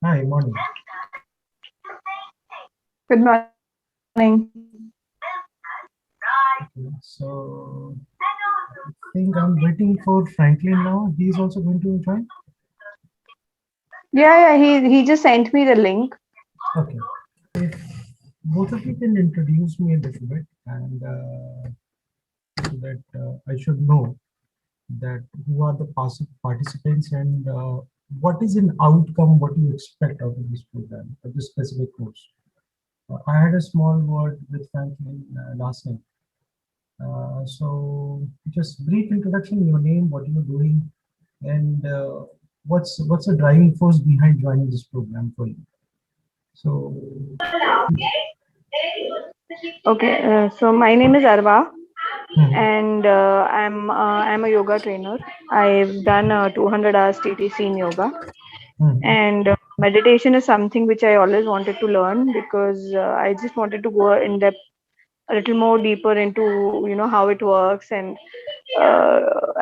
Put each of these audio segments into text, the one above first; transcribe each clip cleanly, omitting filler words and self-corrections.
Hi, morning. Good morning. Okay, so I think I'm waiting for Franklin now. He's also going to join. Yeah, he just sent me the link. Okay. If both of you can introduce me a little bit, and so that I should know that who are the participants and what is an outcome, what you expect out of this program, of this specific course. I had a small word with Franklin last night. So just brief introduction, your name, what you're doing, and what's the driving force behind joining this program for you. So, Okay, so my name is Arva, hmm, and I'm a yoga trainer. I've done 200 hours TTC in yoga, hmm, and meditation is something which I always wanted to learn because I just wanted to go in depth a little more deeper into how it works uh,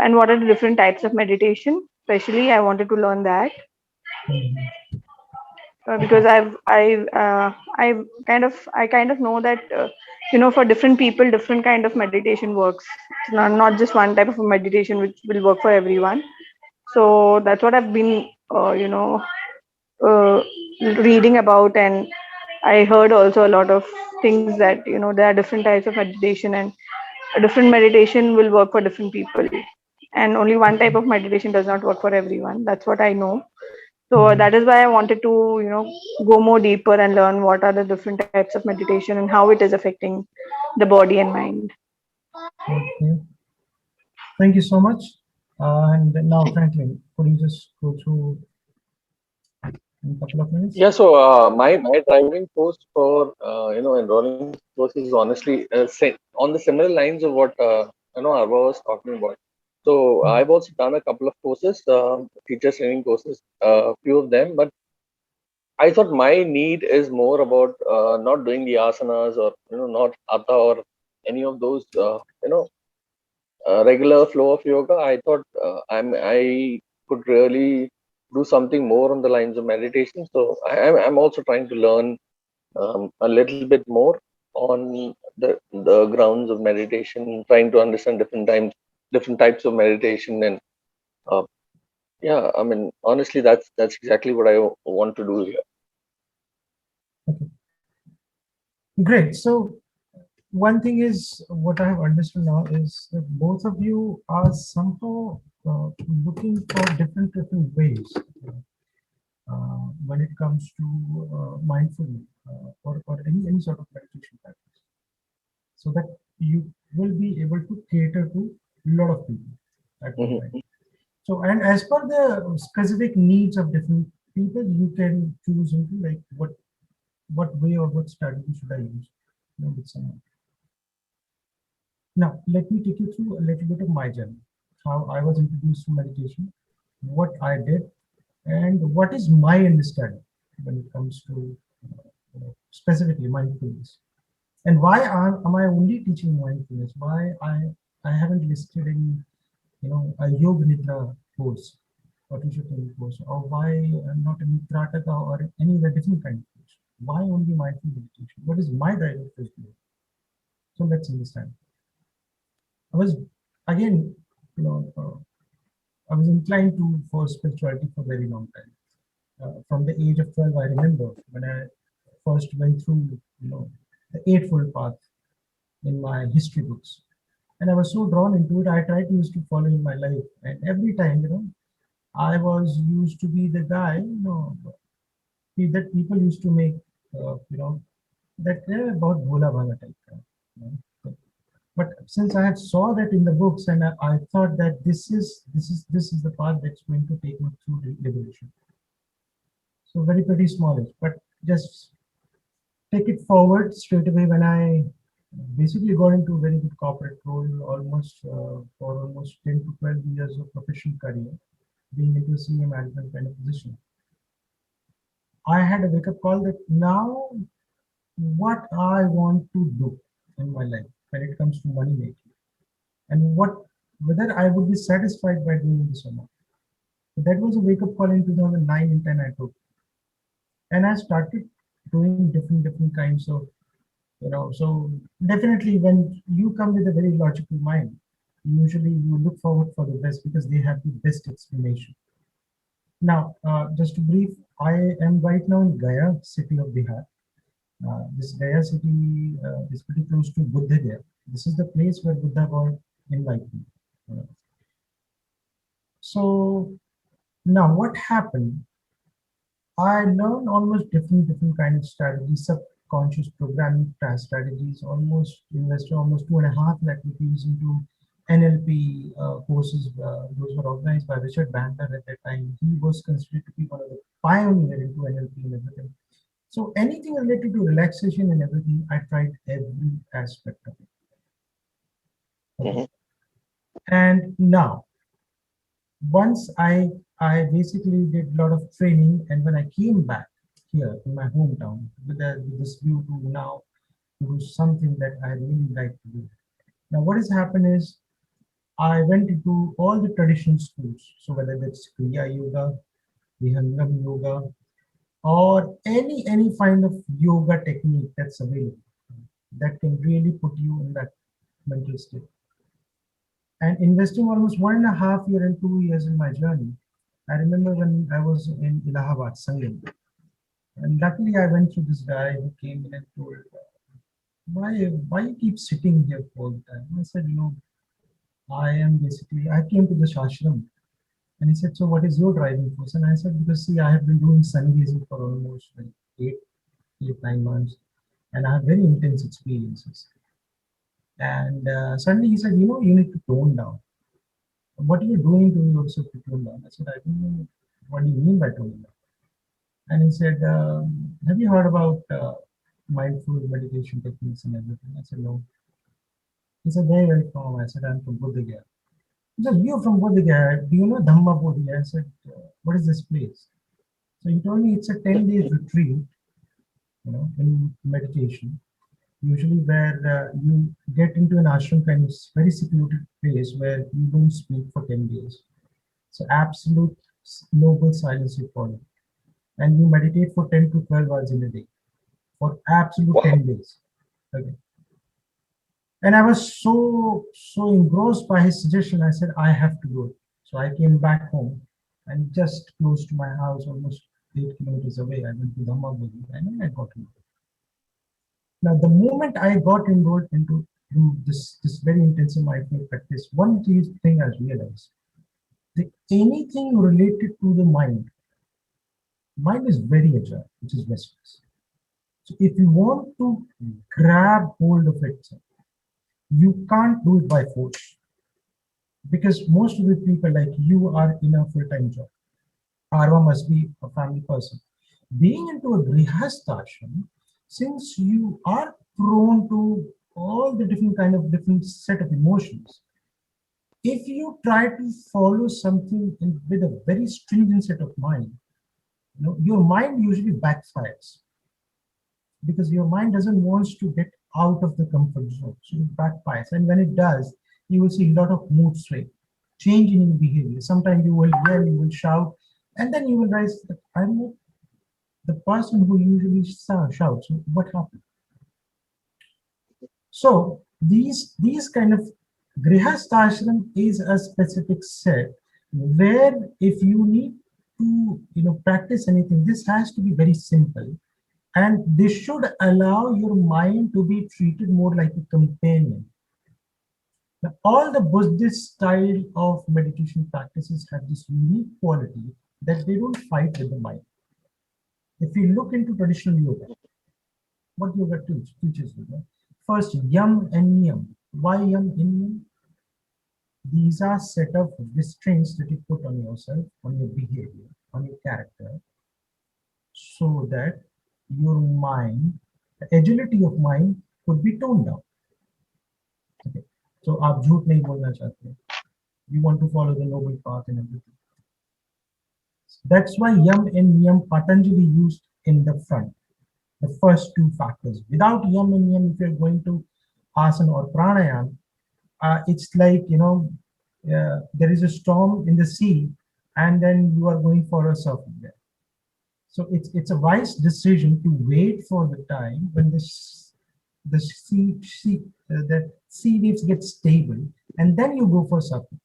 and what are the different types of meditation. Especially, I wanted to learn that hmm, okay, because I kind of know that for different people different kind of meditation works. It's not just one type of a meditation which will work for everyone. So that's what I've been uh, reading about, and I heard also a lot of things that there are different types of meditation, and a different meditation will work for different people, and only one type of meditation does not work for everyone. That's what I know. So hmm, that is why I wanted to, go more deeper and learn what are the different types of meditation and how it is affecting the body and mind. okay. Thank you so much. And now, Franklin, could you just go through in a couple of minutes? Yeah, so my driving force for enrolling in this course is honestly on the similar lines of what Arva was talking about. So Hmm, I've also done a couple of courses, teacher training courses, a few of them, but I thought my need is more about not doing the asanas or not hatha or any of those regular flow of yoga. I thought I could really do something more on the lines of meditation. So I'm also trying to learn a little bit more on the grounds of meditation, trying to understand different types of meditation, and uh, yeah, I mean honestly, that's exactly what I want to do here. okay, great. So, one thing is what I have understood now is that both of you are somehow looking for different ways when it comes to mindfulness or any sort of meditation practice, so that you will be able to cater to a lot of people at one Hmm. time. So, and as per the specific needs of different people, you can choose into like what way or what strategy should I use, with someone. Now, let me take you through a little bit of my journey, how I was introduced to meditation, what I did, and what is my understanding when it comes to specifically mindfulness. And why am I only teaching mindfulness? Why I haven't listed any, a yoga nidra course or teacher training course, or why I'm not a mitrataka or any other different kind of course? Why only mindful meditation? What is my driving force here? So let's understand. I was again, you know, I was inclined to for spirituality for a very long time. From the age of 12, I remember when I first went through, the Eightfold Path in my history books, and I was so drawn into it. I tried to used to follow in my life, and every time, I was used to be the guy, that people used to make, that about bhola bhala type. You know. But since I had saw that in the books, and I thought that this is the path that's going to take me through liberation. So very pretty smallish, but just take it forward straight away when I basically got into a very good corporate role, almost for almost 10 to 12 years of professional career, being into a senior management kind of position. I had a wake up call that now what I want to do in my life when it comes to money making, and whether I would be satisfied by doing this or not. So that was a wake up call in 2009 and 10 I took. and I started doing different kinds of, so definitely when you come with a very logical mind, usually you look forward for the best because they have the best explanation. Now, just to brief, I am right now in Gaya, city of Bihar. This Gaya city is pretty close to Buddha Gaya. This is the place where Buddha got enlightened. Uh, so now what happened? I learned almost different kind of strategies, subconscious programming strategies, almost invested almost 2.5 lakh rupees into NLP courses. Those were organized by Richard Bandler at that time. He was considered to be one of the pioneer into NLP and everything. So anything related to relaxation and everything, I tried every aspect of it. Okay. Mhm. And now, once I basically did a lot of training, and when I came back here in my hometown with this view to now to do something that I really like to do. Now, what has happened is I went into all the traditional schools. So whether that's Kriya Yoga, Vihangam Yoga, or any kind of yoga technique that's available that can really put you in that mental state. And investing almost 1.5 year and 2 years in my journey. I remember when I was in Allahabad, Sangam, and luckily I went through this guy who came in and told, why you keep sitting here all the time? I said, I came to this ashram. And he said, so what is your driving force? And I said, because see, I have been doing sun gazing for almost like 8, 9 months, and I have very intense experiences. And suddenly he said, you need to tone down. What are you doing to yourself to tone down? I said, I don't know. What do you mean by toning down? And he said, have you heard about mindful meditation techniques and everything? I said, no. He said, very from. I said, I'm from Buddha Gaya. He said, you're from Buddha Gaya. Do you know Dhamma Bodhi? I said, what is this place? So he told me it's a 10 days retreat, in meditation, usually where you get into an ashram kind of very secluded place where you don't speak for 10 days. So absolute noble silence you follow. And you meditate for 10 to 12 hours in a day for absolute Wow. 10 days. Okay. And I was so engrossed by his suggestion. I said, I have to go. So I came back home and just close to my house, almost 8 kilometers away. I went to Dhammabudi and I got enrolled. Now, the moment I got enrolled into this very intensive mindful practice, one thing I realized that anything related to the mind is very agile, which is restless. So if you want to grab hold of it, you can't do it by force because most of the people like you are in a full-time job. Arva must be a family person. Being into a grihastha ashram, since you are prone to all the different set of emotions, if you try to follow something with a very stringent set of mind, your mind usually backfires because your mind doesn't want to get out of the comfort zone. So it backfires. And when it does, you will see a lot of mood swing, change in your behavior. Sometimes you will yell, you will shout, and then you will realize that I'm not the person who usually shouts. What happened? So these kind of grihasthashram is a specific set where if you need to practice anything, this has to be very simple. And this should allow your mind to be treated more like a companion. Now, all the Buddhist style of meditation practices have this unique quality that they don't fight with the mind. If you look into traditional yoga, what yoga teaches you? First, yam and niyam. Why yam and niyam? These are set of restraints that you put on yourself, on your behavior, on your character, so that your mind, the agility of mind could be toned down. Okay. So आप झूठ नहीं बोलना चाहते. You want to follow the noble path and everything. That's why yam and niyam Patanjali used in the front, the first two factors. Without yam and niyam, if you're going to asana or pranayam, it's like there is a storm in the sea, and then you are going for a surfing there. So it's a wise decision to wait for the time when the the sea waves get stable, and then you go for supper.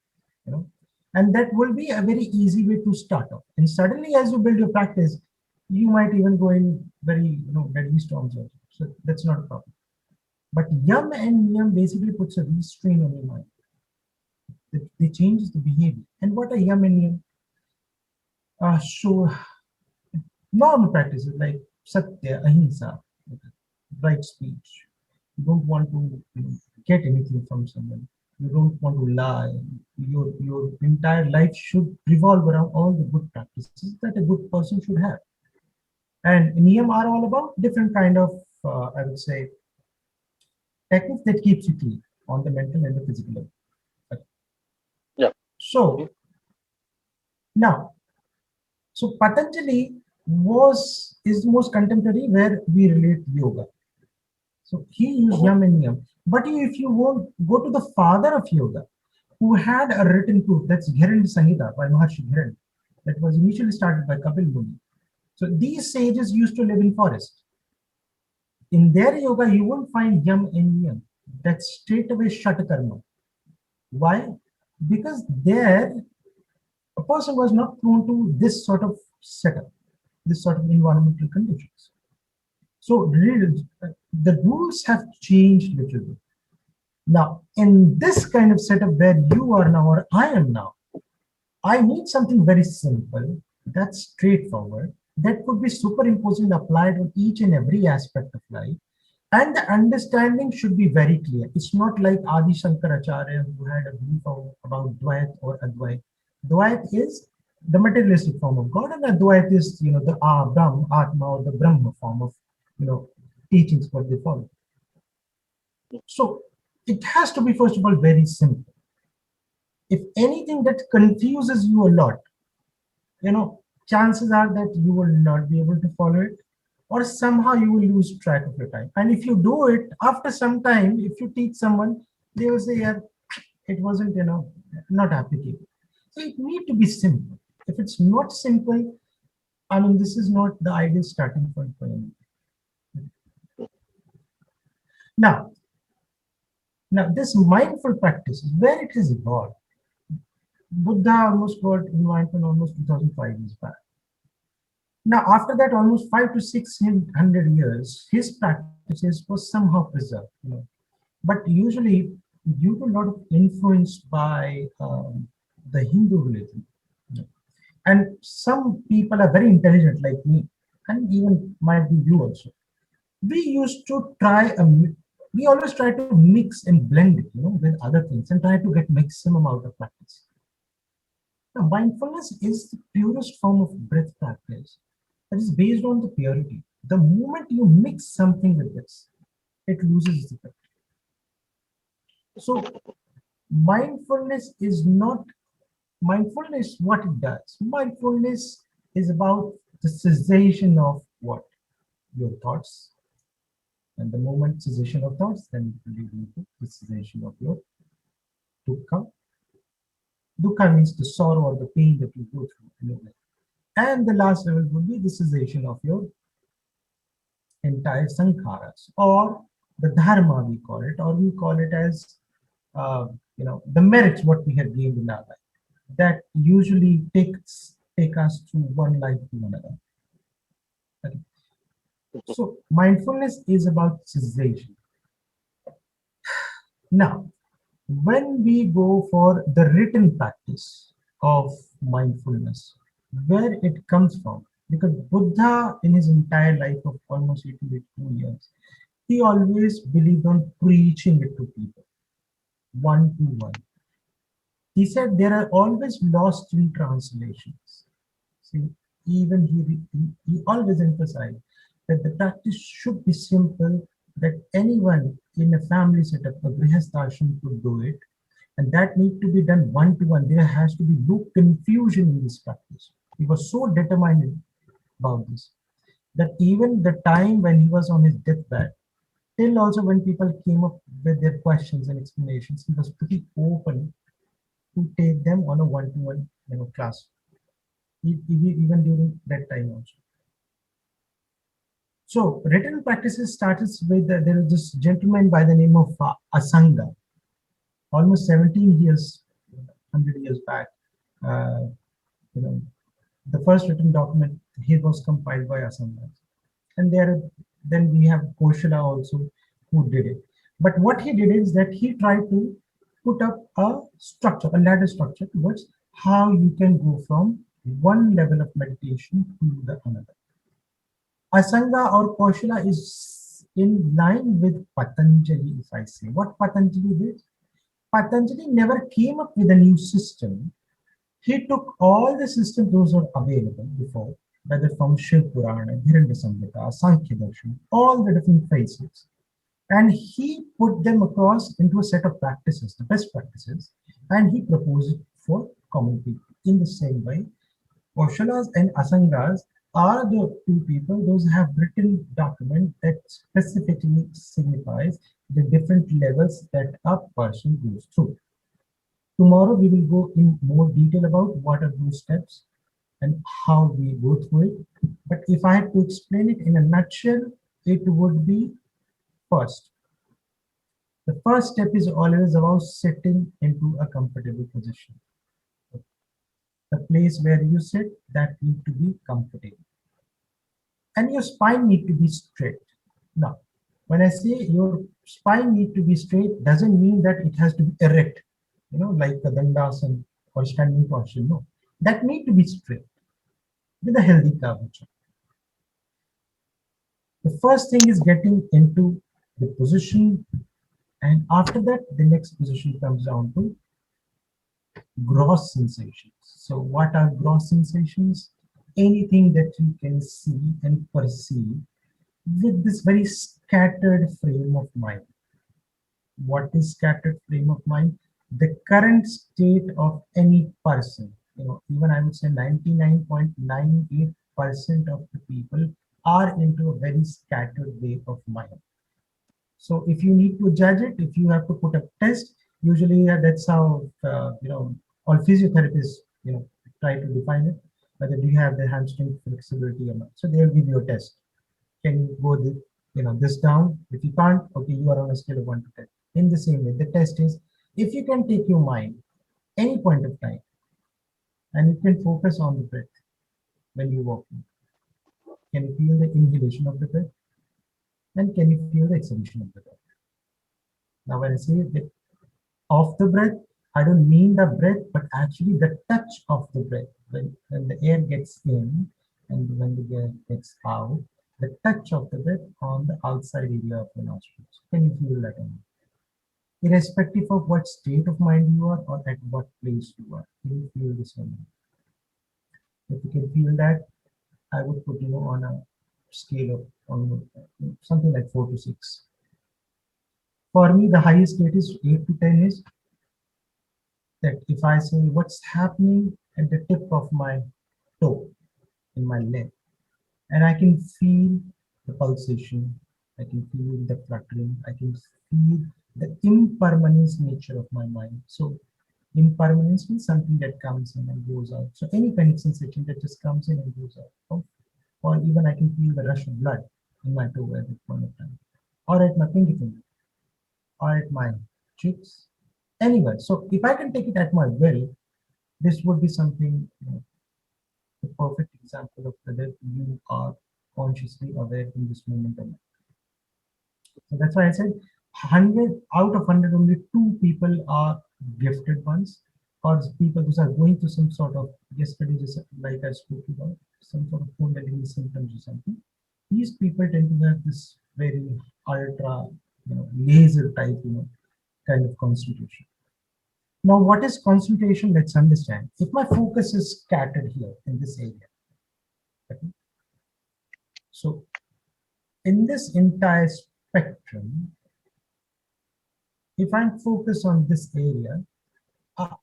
You know, and that will be a very easy way to start off. And suddenly, as you build your practice, you might even go in very deadly storms also. So that's not a problem. But yum and niyam basically puts a restraint on your mind. They changes the behavior. And what are yum and niyam? So normal practices like satya, ahimsa, right speech. You don't want to get anything from someone. You don't want to lie. Your entire life should revolve around all the good practices that a good person should have. And niyam are all about different kind of, I would say, techniques that keeps you clean on the mental and the physical level. Okay. Yeah. So now, so Patanjali is the most contemporary where we relate yoga. So he used yam and niyam. But if you won't go to the father of yoga, who had a written proof, that's Ghiran Samhita by Maharshi Ghiran, that was initially started by Kapil Muni. So these sages used to live in forest. In their yoga, you won't find yam and niyam. That's straight away shatakarma. Why? Because there, a person was not prone to this sort of setup, this sort of environmental conditions. So really, the rules have changed little bit. Now, in this kind of setup where you are now or I am now, I need something very simple, that's straightforward, that could be superimposed and applied on each and every aspect of life. And the understanding should be very clear. It's not like Adi Shankaracharya who had a belief about Dvait or Advait. Dvait is the materialistic form of God, and Advait is, the Brahm, Atma, or the Brahma form of, teachings what they follow. So it has to be, first of all, very simple. If anything that confuses you a lot, chances are that you will not be able to follow it, or somehow you will lose track of your time. And if you do it after some time, if you teach someone, they will say, yeah, it wasn't, not applicable. So it need to be simple. If it's not simple, I mean, this is not the ideal starting point for anyone. Now, this mindful practice is where it has evolved. Buddha almost got enlightened almost 2005 years back. Now, after that, almost 500 to 600 years, his practices was somehow preserved. But usually, due to a lot of influence by the Hindu religion, and some people are very intelligent like me, and even might be you also. We used to we always try to mix and blend it, with other things and try to get maximum out of practice. Now, mindfulness is the purest form of breath practice that is based on the purity. The moment you mix something with this, it loses its effect. So, mindfulness is not mindfulness. What it does, mindfulness is about the cessation of what your thoughts, and the moment cessation of thoughts, then it will lead into the cessation of your dukkha. Dukkha means the sorrow or the pain that you go through in your life. And the last level would be the cessation of your entire sankharas, or the dharma we call it, or we call it as the merits what we have gained in our life. That usually take us through one life to another. Okay. So mindfulness is about cessation. Now, when we go for the written practice of mindfulness, where it comes from, because Buddha in his entire life of almost 82 years, he always believed on preaching it to people, one to one. He said there are always lost in translations. See, even he always emphasized that the practice should be simple, that anyone in a family setup, a grihasthashram could do it, and that need to be done one to one. There has to be no confusion in this practice. He was so determined about this that even the time when he was on his deathbed, till also when people came up with their questions and explanations, he was pretty open to take them on a one-to-one class, even during that time also. So written practices starts with there is this gentleman by the name of Asanga, almost 17 years, 100 years back. Uh, you know, the first written document he was compiled by Asanga, and then we have Koshala also who did it. But what he did is that he tried to put up a structure, a ladder structure towards how you can go from one level of meditation to the another. Asanga or Koshala is in line with Patanjali, if I say. What Patanjali did? Patanjali never came up with a new system. He took all the systems those were available before, whether from Shiv Purana, Dhiranda Samhita, Sankhya Darshan, all the different phases, and he put them across into a set of practices, the best practices, and he proposed it for common people. In the same way, Koshalas and Asangas are the two people those have written document that specifically signifies the different levels that a person goes through. Tomorrow we will go in more detail about what are those steps and how we go through it. But if I had to explain it in a nutshell, it would be first. The first step is always about sitting into a comfortable position. The place where you sit, that need to be comfortable. And your spine need to be straight. Now, when I say your spine need to be straight, doesn't mean that it has to be erect, like the dandasana or standing posture. No, that need to be straight with a healthy curvature. The first thing is getting into the position, and after that, the next position comes down to gross sensations. So, what are gross sensations? Anything that you can see and perceive with this very scattered frame of mind. What is scattered frame of mind? The current state of any person. Even I would say 99.98% of the people are into a very scattered way of mind. So if you need to judge it, if you have to put a test, usually that's how all physiotherapists try to define it. Whether do you have the hamstring flexibility or not? So they'll give you a test. Can you go this down? If you can't, okay, you are on a scale of 1 to 10. In the same way, the test is if you can take your mind any point of time and you can focus on the breath when you walk in. Can you feel the inhalation of the breath? And can you feel the exhalation of the breath? Now, when I say the of the breath, I don't mean the breath, but actually the touch of the breath. When the air gets in and when the air gets out, the touch of the breath on the outside area of the nostrils. Can you feel that? Irrespective of what state of mind you are or at what place you are, can you feel this one? If you can feel that, I would put on a scale of something like 4 to 6. For me, the highest state is 8 to 10 is that if I say what's happening at the tip of my toe in my leg, and I can feel the pulsation, I can feel the fluttering, I can feel the impermanence nature of my mind. So impermanence means something that comes in and goes out. So any kind of sensation that just comes in and goes out. Or even I can feel the rush of blood in my toe at that point of time. Or at my pinky finger. Or at my cheeks. Anywhere. So if I can take it at my will, this would be something, the perfect example of whether you are consciously aware in this moment or not. So that's why I said 100 out of 100, only 2 people are gifted ones, or people who are going through some sort of, yesterday, just like I spoke about, some sort of kundalini symptoms or something. These people tend to have this very ultra, laser type, kind of concentration. Now, what is concentration? Let's understand. If my focus is scattered here in this area, okay? So in this entire spectrum, if I'm focused on this area,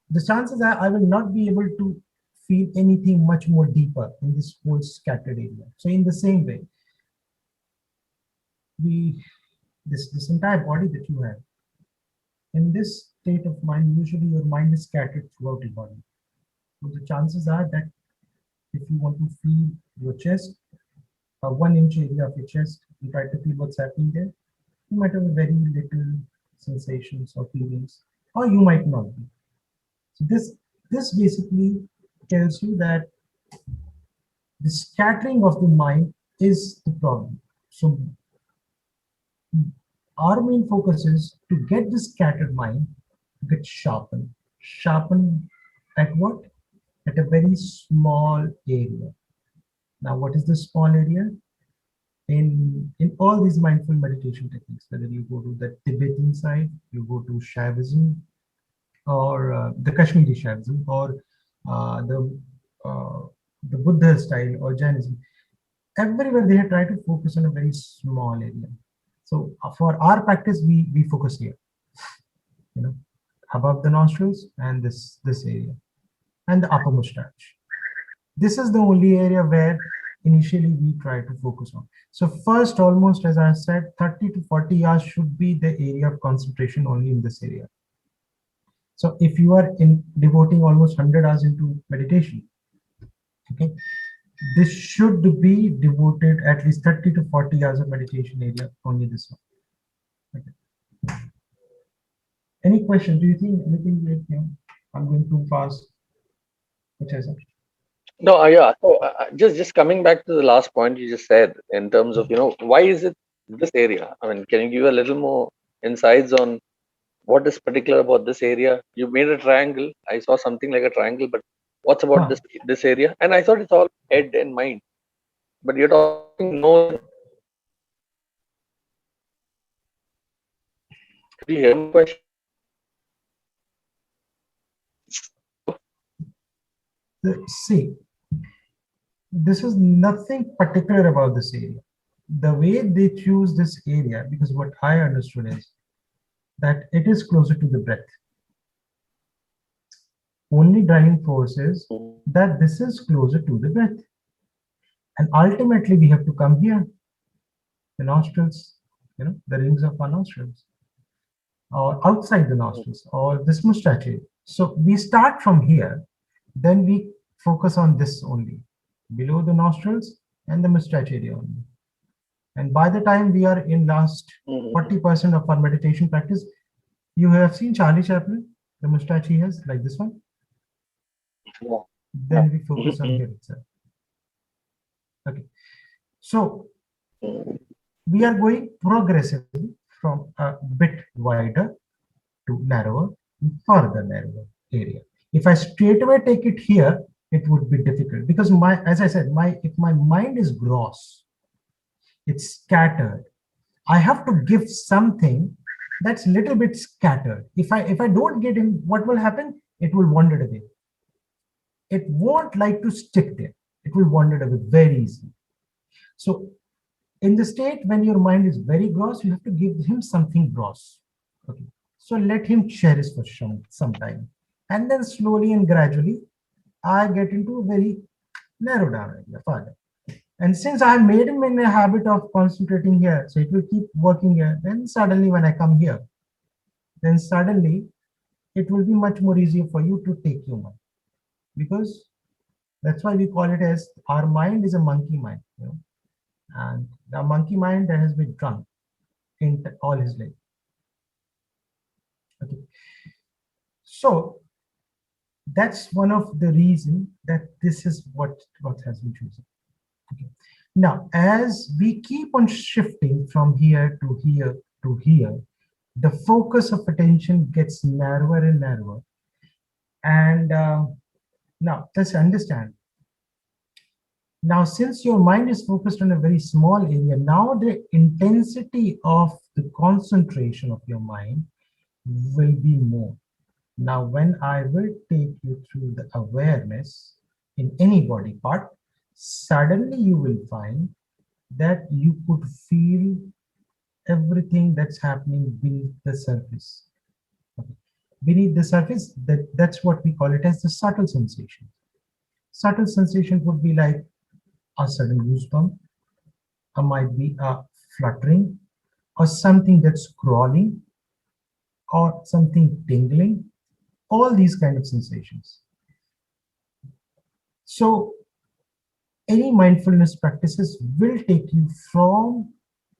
the chances are I will not be able to feel anything much more deeper in this whole scattered area. So in the same way, this entire body that you have, in this state of mind, usually your mind is scattered throughout your body. So the chances are that if you want to feel your chest, 1 inch area of your chest and try to feel what's happening there. You might have very little sensations or feelings, or you might not be. So this basically tells you that the scattering of the mind is the problem. So our main focus is to get this scattered mind get sharpened. Sharpened at what? At a very small area. Now, what is the small area? In all these mindful meditation techniques, whether you go to the Tibetan side, you go to Shaivism, or the Kashmiri Shaivism, or uh, the uh, the Buddha style or Jainism, everywhere they have tried to focus on a very small area. So for our practice, we focus here, you know, above the nostrils and this area and the upper mustache. This is the only area where initially we try to focus on. So first, almost as I said, 30 to 40 hours should be the area of concentration only in this area. So if you are in devoting almost 100 hours into meditation, okay, this should be devoted at least 30 to 40 hours of meditation area, only this one. Okay. Any question? Do you think anything like, I'm going too fast? Which is it? No, yeah. So just coming back to the last point you just said in terms of why is it this area? I mean, can you give a little more insights on what is particular about this area? You made a triangle. I saw something like a triangle, but what's about Huh. this area? And I thought it's all head and mind, but you're talking no. Could you hear my question? See, this is nothing particular about this area. The way they choose this area, because what I understood is that it is closer to the breath. Only driving force is that this is closer to the breath. And ultimately, we have to come here, the nostrils, the rings of our nostrils, or outside the nostrils, or this mustache area. So we start from here, then we focus on this only, below the nostrils and the mustache area only. And by the time we are in last 40% of our meditation practice, you have seen Charlie Chaplin, the mustache he has, like this one. Then we focus on here itself. Okay. So we are going progressively from a bit wider to narrower, further narrower area. If I straight away take it here, it would be difficult because as I said, if my mind is gross, it's scattered. I have to give something that's a little bit scattered. If I don't get him, what will happen? It will wander away. It won't like to stick there. It will wander away very easily. So in the state when your mind is very gross, you have to give him something gross. Okay. So let him cherish for some time. And then slowly and gradually, I get into a very narrow down area further. And since I made him in a habit of concentrating here, so it will keep working here. Then suddenly when I come here, then suddenly it will be much more easier for you to take your mind. Because that's why we call it as our mind is a monkey mind. And the monkey mind that has been drunk in all his life. Okay. So that's one of the reasons that this is what has been chosen. Okay. Now, as we keep on shifting from here to here to here, the focus of attention gets narrower and narrower. And now, let's understand. Now, since your mind is focused on a very small area, now the intensity of the concentration of your mind will be more. Now, when I will take you through the awareness in any body part, suddenly you will find that you could feel everything that's happening beneath the surface. Okay. Beneath the surface, that's what we call it as the subtle sensation. Subtle sensation would be like a sudden goosebump, or might be a fluttering, or something that's crawling, or something tingling, all these kind of sensations. So any mindfulness practices will take you from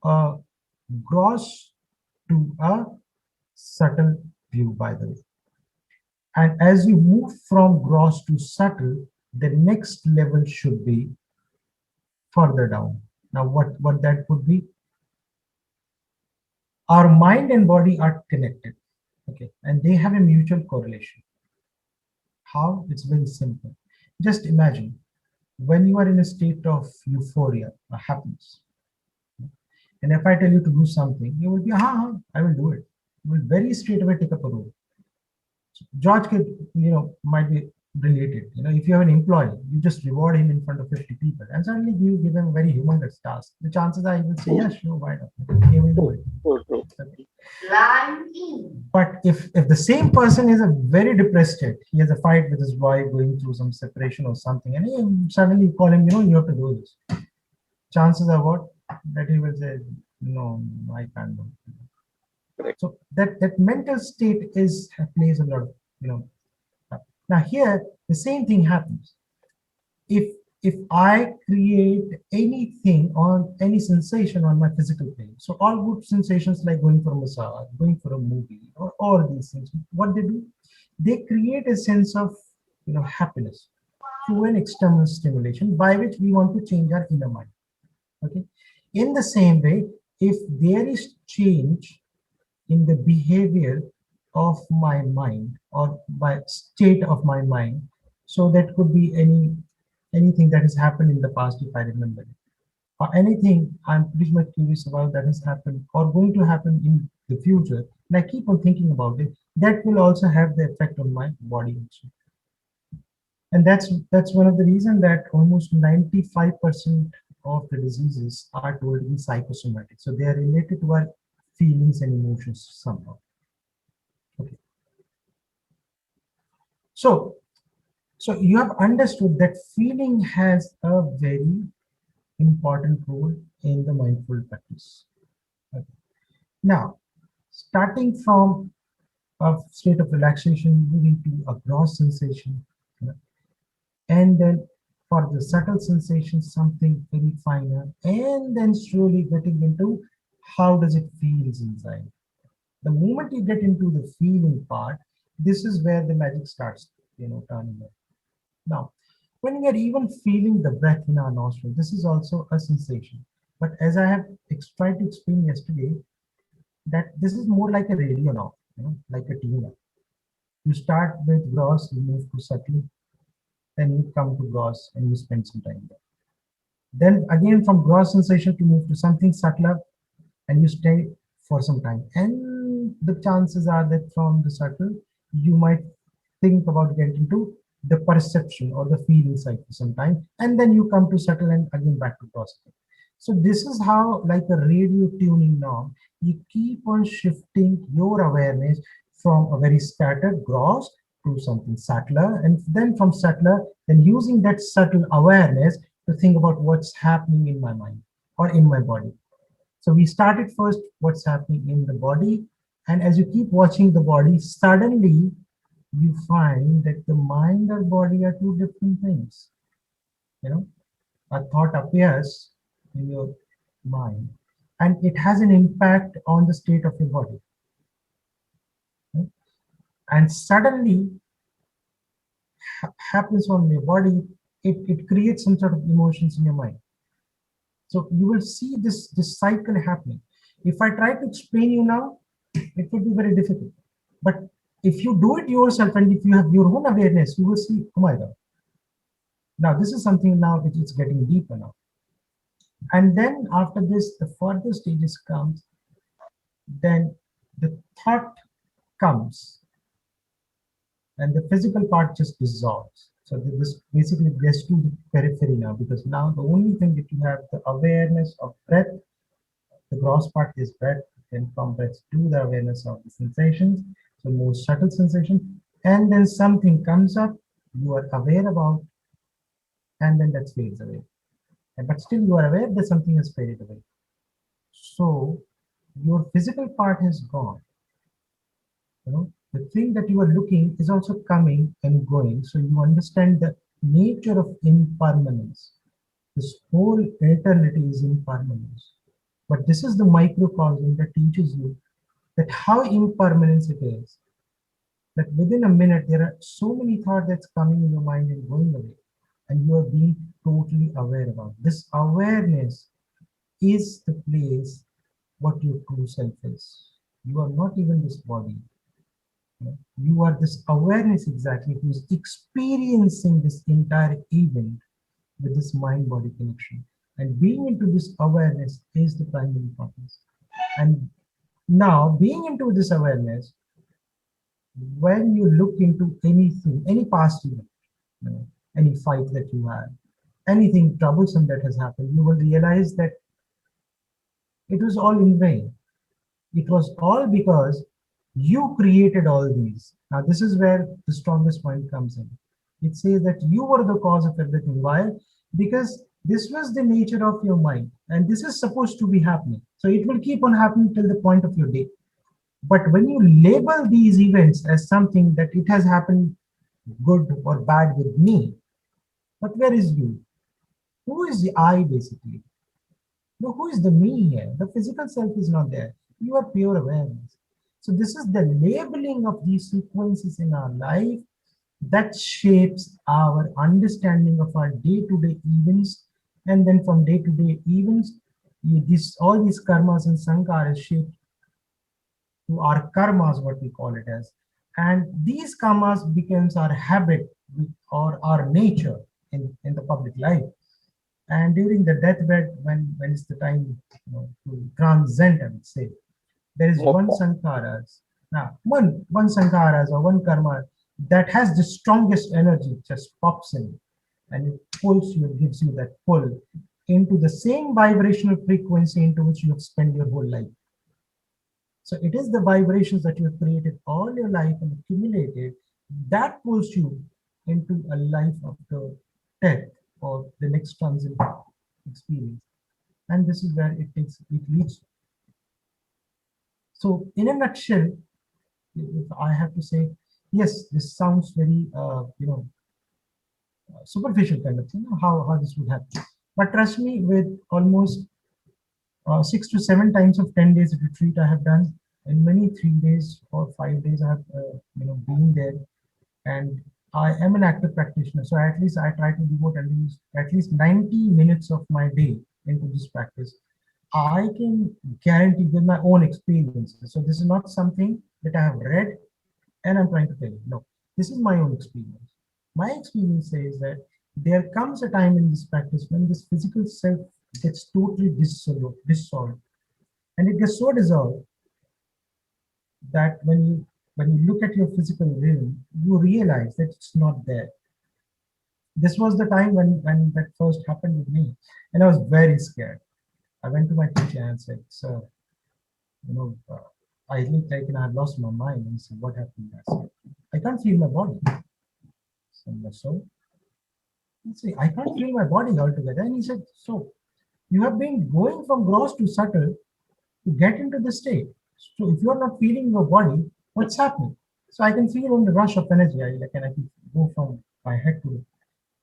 a gross to a subtle view, by the way. And as you move from gross to subtle, the next level should be further down. Now, what that would be? Our mind and body are connected, okay, and they have a mutual correlation. How? It's very simple. Just imagine when you are in a state of euphoria or happiness, and if I tell you to do something, you will be, I will do it. You will very straight away take up a role. George could, might be related. If you have an employee, you just reward him in front of 50 people, and suddenly you give him a very humongous task. The chances are he will say, yes, sure, why not? He will do it. Okay. But if the same person is a very depressed state, he has a fight with his wife, going through some separation or something, and suddenly you call him, you have to do this. Chances are what? That he will say, no, I can't do it. Correct. So that mental state plays a lot of, now here the same thing happens. If I create anything on any sensation on my physical plane, so all good sensations like going for a massage, going for a movie, or all these things, what they do, they create a sense of happiness through an external stimulation by which we want to change our inner mind. Okay. In the same way, if there is change in the behavior of my mind or by state of my mind, so that could be anything that has happened in the past, if I remember it, or anything I'm pretty much curious about that has happened or going to happen in the future, and I keep on thinking about it, that will also have the effect on my body also. And that's one of the reasons that almost 95% of the diseases are told to be psychosomatic. So they are related to our feelings and emotions somehow. Okay. So you have understood that feeling has a very important role in the mindful practice. Okay. Now, starting from a state of relaxation, moving to a gross sensation, and then for the subtle sensations, something very finer, and then slowly getting into how does it feels inside. The moment you get into the feeling part, this is where the magic starts, turning on. Now, when we are even feeling the breath in our nostril, this is also a sensation. But as I have tried to explain yesterday, that this is more like a radio now, like a tuner. You start with gross, you move to subtle, then you come to gross and you spend some time there. Then again from gross sensation to move to something subtler and you stay for some time. And the chances are that from the subtle, you might think about getting to the perception or the feeling side for some time. And then you come to subtle and again back to gross. So this is how, like a radio tuning knob, you keep on shifting your awareness from a very scattered gross to something subtler, and then from subtler, then using that subtle awareness to think about what's happening in my mind or in my body. So we started first what's happening in the body, and as you keep watching the body, suddenly you find that the mind and body are two different things. A thought appears in your mind, and it has an impact on the state of your body. Right? And suddenly happens on your body, it creates some sort of emotions in your mind. So you will see this cycle happening. If I try to explain you now, it would be very difficult. But if you do it yourself and if you have your own awareness, you will see, oh my God. Now this is something now which is getting deeper now. And then after this, the further stages comes, then the thought comes and the physical part just dissolves. So this basically gets to the periphery now, because now the only thing that you have the awareness of breath, the gross part is breath, then from breath to the awareness of the sensations, so more subtle sensation, and then something comes up, you are aware about, and then that fades away. But still you are aware that something has faded away. So your physical part has gone. The thing that you are looking is also coming and going. So you understand the nature of impermanence. This whole eternity is impermanence. But this is the microcosm that teaches you that how impermanence it is. That within a minute, there are so many thoughts that's coming in your mind and going away. And you are being totally aware about. This awareness is the place what your true self is. You are not even this body. You are this awareness exactly who's experiencing this entire event with this mind body connection. And being into this awareness is the primary purpose. And now, being into this awareness, when you look into anything, any past event, you know, any fight that you had, anything troublesome that has happened, you will realize that it was all in vain. It was all because you created all these. Now, this is where the strongest point comes in. It says that you were the cause of everything. Why? Because this was the nature of your mind, and this is supposed to be happening. So it will keep on happening till the point of your day. But when you label these events as something that it has happened good or bad with me, but where is you? Who is the I basically? No, who is the me here? The physical self is not there. You are pure awareness. So this is the labeling of these sequences in our life that shapes our understanding of our day-to-day events. And then from day-to-day events, this all these karmas and sankaras shape to our karmas, what we call it as. And these karmas becomes our habit or our nature in the public life. And during the deathbed, when it's the time, to transcend, I would say, there is one Moksha. sankaras. Now, one sankaras or one karma that has the strongest energy just pops in, and it pulls you, gives you that pull into the same vibrational frequency into which you have spent your whole life. So it is the vibrations that you have created all your life and accumulated that pulls you into a life after death or the next transit experience. And this is where it leads. So in a nutshell, if I have to say, yes, this sounds very superficial kind of thing, how this would happen. But trust me, with almost 6 to 7 times of 10 days retreat I have done, in many 3 days or 5 days I have been there, and I am an active practitioner. So at least I try to devote at least 90 minutes of my day into this practice. I can guarantee with my own experiences. So this is not something that I have read and I'm trying to tell you. No, this is my own experience. My experience says that there comes a time in this practice when this physical self gets totally dissolved, and it gets so dissolved that when you look at your physical realm, you realize that it's not there. This was the time when that first happened with me, and I was very scared. I went to my teacher and said, "Sir, you know, uh, I look like I've lost my mind." And he said, "What happened?" I said, "I can't feel my body." So I said, "I can't feel my body altogether." And he said, "So you have been going from gross to subtle to get into the state. So if you are not feeling your body, what's happening?" So I can feel on the rush of energy. I can go from my head to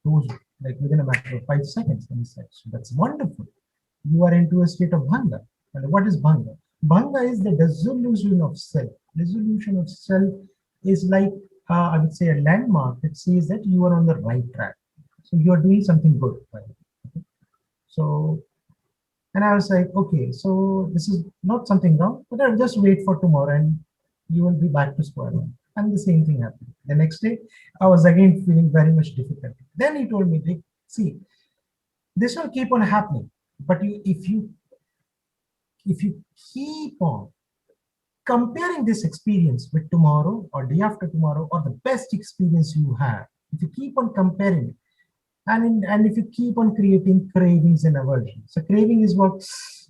toes like within a matter of 5 seconds. And he said, "So that's wonderful. You are into a state of bhanga." And what is bhanga? Bhanga is the dissolution of self. Dissolution of self is like, I would say, a landmark that says that you are on the right track. So you are doing something good. Right? So, and I was like, okay, so this is not something wrong, but I'll just wait for tomorrow and you will be back to square one. And the same thing happened. The next day, I was again feeling very much difficulty. Then he told me, like, see, this will keep on happening, but if you keep on comparing this experience with tomorrow or day after tomorrow or the best experience you have, if you keep on comparing it, and if you keep on creating cravings and aversion. So craving is what,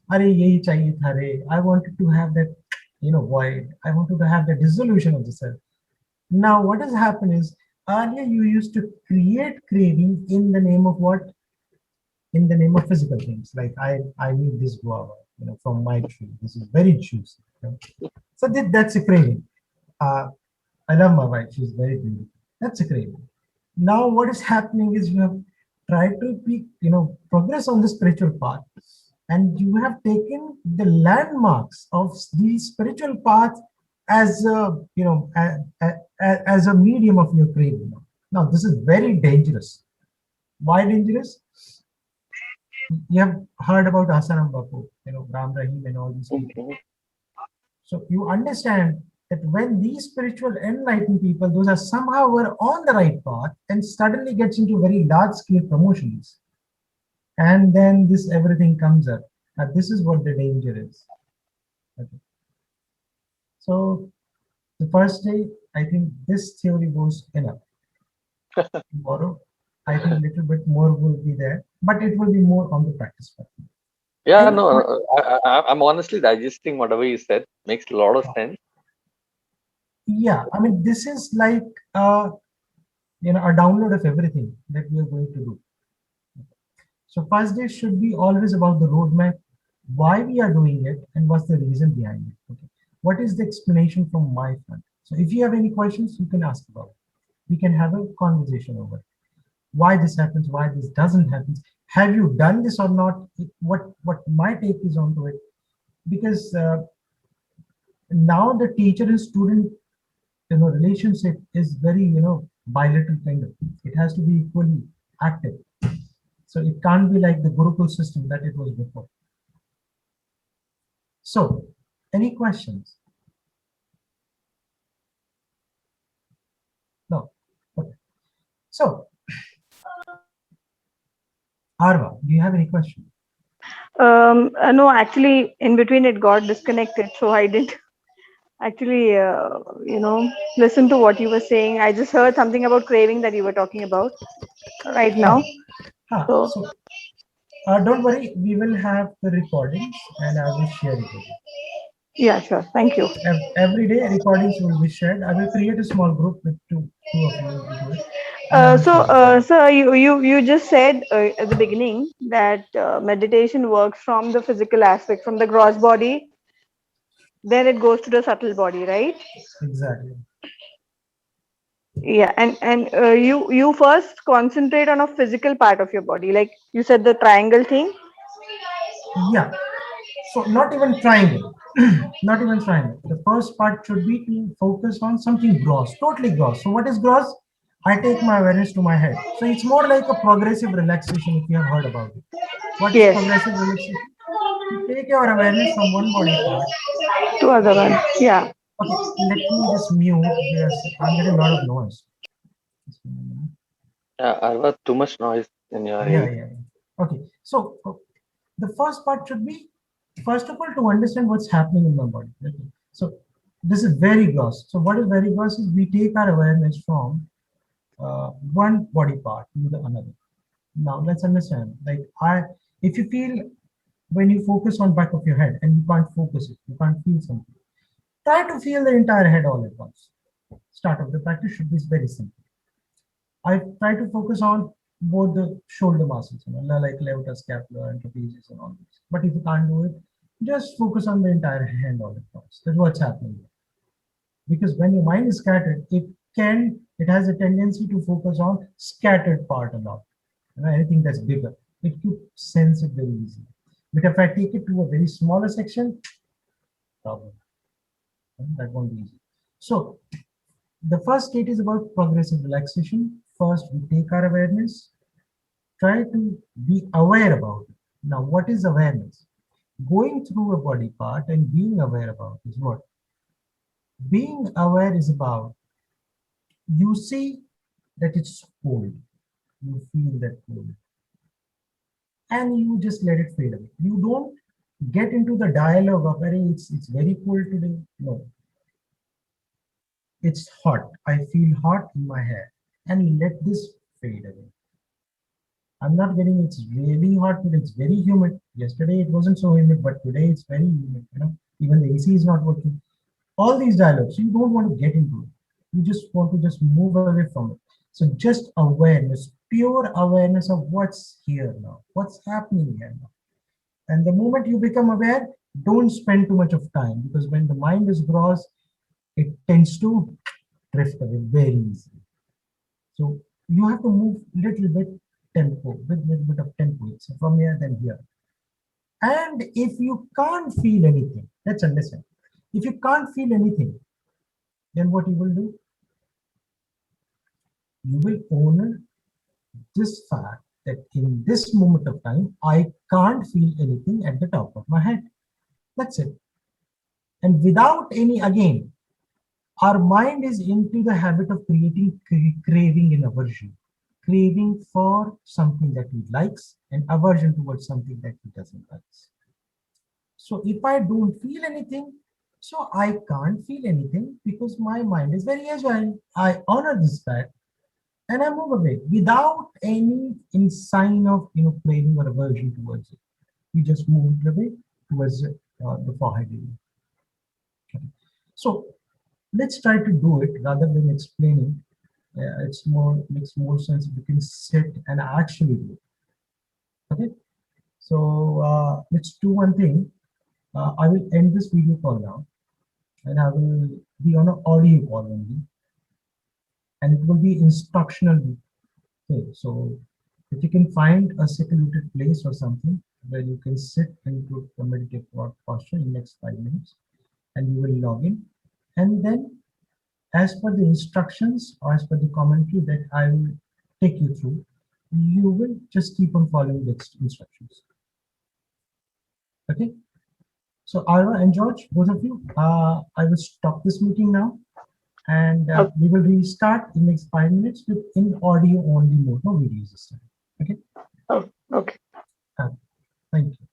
"Are yahi chahiye tha re." I wanted to have that, void. I wanted to have the dissolution of the self. Now what has happened is, earlier you used to create craving in the name of what? In the name of physical things, like I need this guava, from my tree. This is very juicy. So that's a craving. Uh, I love my wife. She's very beautiful. That's a craving. Now what is happening is you have try to be, progress on the spiritual path, and you have taken the landmarks of the spiritual path as a, as a medium of your craving. Now this is very dangerous. Why dangerous? You have heard about Asaram Bapu, Ram Rahim and all these people. Mhm. So you understand that when these spiritual enlightened people, those are somehow were on the right path and suddenly gets into very large scale promotions, and then this everything comes up. This is what the danger is. Okay. So the first day, I think this theory goes enough. Tomorrow, I think little bit more will be there, but it will be more on the practice part. Yeah, Any no, que- I'm honestly digesting whatever you said. Makes a lot of sense. yeah, I mean this is like uh, a download of everything that we are going to do. So first day should be always about the roadmap, why we are doing it, and what's the reason behind it. Okay. What is the explanation from my front? So if you have any questions, you can ask about it. We can have a conversation over it. Why this happens, why this doesn't happen. Have you done this or not? What my take is onto it? Because now the teacher and student relationship is very bilateral kind of. It has to be equally active. So it can't be like the Gurukul system that it was before. So, any questions? No. Okay. So, Arva, do you have any question? No, actually, in between it got disconnected, so I didn't actually, listen to what you were saying. I just heard something about craving that you were talking about right Huh. now. Huh. So, So, don't worry, we will have the recordings and I will share it with you. yeah, sure. Thank you. Every day, recordings will be shared. I will create a small group with two of you into it, and I will share it with you. Sir, you just said at the beginning that meditation works from the physical aspect, from the gross body, then it goes to the subtle body, right? Exactly. Yeah, and you first concentrate on a physical part of your body, like you said, the triangle thing. Yeah. So, not even triangle. Not even triangle. The first part should be to focus on something gross, totally gross. So, what is gross? I take my awareness to my head. So, it's more like a progressive relaxation if you have heard about it. What is Yes, progressive relaxation? You take your awareness from one body part. to other one. Yeah. Okay, let me just mute because I'm getting a lot of noise. Yeah, I got too much noise in your Yeah, ear. yeah, yeah. Okay, so the first part should be, first of all, to understand what's happening in my body. Okay. So this is very gross. So what is very gross is we take our awareness from one body part to the another. Now let's understand. Like if you feel when you focus on back of your head and you can't focus it, you can't feel something. Try to feel the entire head all at once. Start of the practice should be very simple. I try to focus on both the shoulder muscles, like levator, scapula, and trapezius, and all this. But if you can't do it, just focus on the entire hand all at once. That's what's happening here. Because when your mind is scattered, it has a tendency to focus on scattered part a lot. Anything that's bigger, it could sense it very easily. But if I take it to a very smaller section, problem. That won't be easy. So the first state is about progressive relaxation. First, we take our awareness, try to be aware about it. Now, what is awareness? Going through a body part and being aware about is what? Being aware is about, you see that it's cold, you feel that cold, and you just let it fade away. You don't get into the dialogue of, it's very cold today. No, it's hot. I feel hot in my hair, and let this fade away. I'm not getting it's really hot, but it's very humid. Yesterday it wasn't so humid, but today it's very humid. Even the AC is not working. All these dialogues, you don't want to get into it. You just want to just move away from it. So just awareness, pure awareness of what's here now, what's happening here now. And the moment you become aware, don't spend too much of time, because when the mind is gross, it tends to drift away very easily. So you have to move little bit tempo, with little bit of tempo. It's from here, then here. And if you can't feel anything, let's understand. If you can't feel anything, then what you will do? You will honor this fact that in this moment of time, I can't feel anything at the top of my head. That's it. And without any, again, our mind is into the habit of creating craving and aversion. Craving for something that he likes and aversion towards something that he doesn't like. So if I don't feel anything, so I can't feel anything because my mind is very agile. I honor this fact and I move away without any sign of craving or aversion towards it. We just moved away towards the forehead area. Okay. So let's try to do it rather than explaining. It's more makes more sense if you can sit and actually do it. Okay. So let's do one thing. I will end this video call now, and I will be on an audio call only, and it will be instructional. Okay, so if you can find a secluded place or something where you can sit into the meditative posture in next 5 minutes, and you will log in, and then as per the instructions or as per the commentary that I will take you through, you will just keep on following the instructions. Okay. So Ira and George, both of you, I will stop this meeting now, and we will restart in next 5 minutes with in audio only mode, no videos this time. Okay. Oh, okay. Thank you.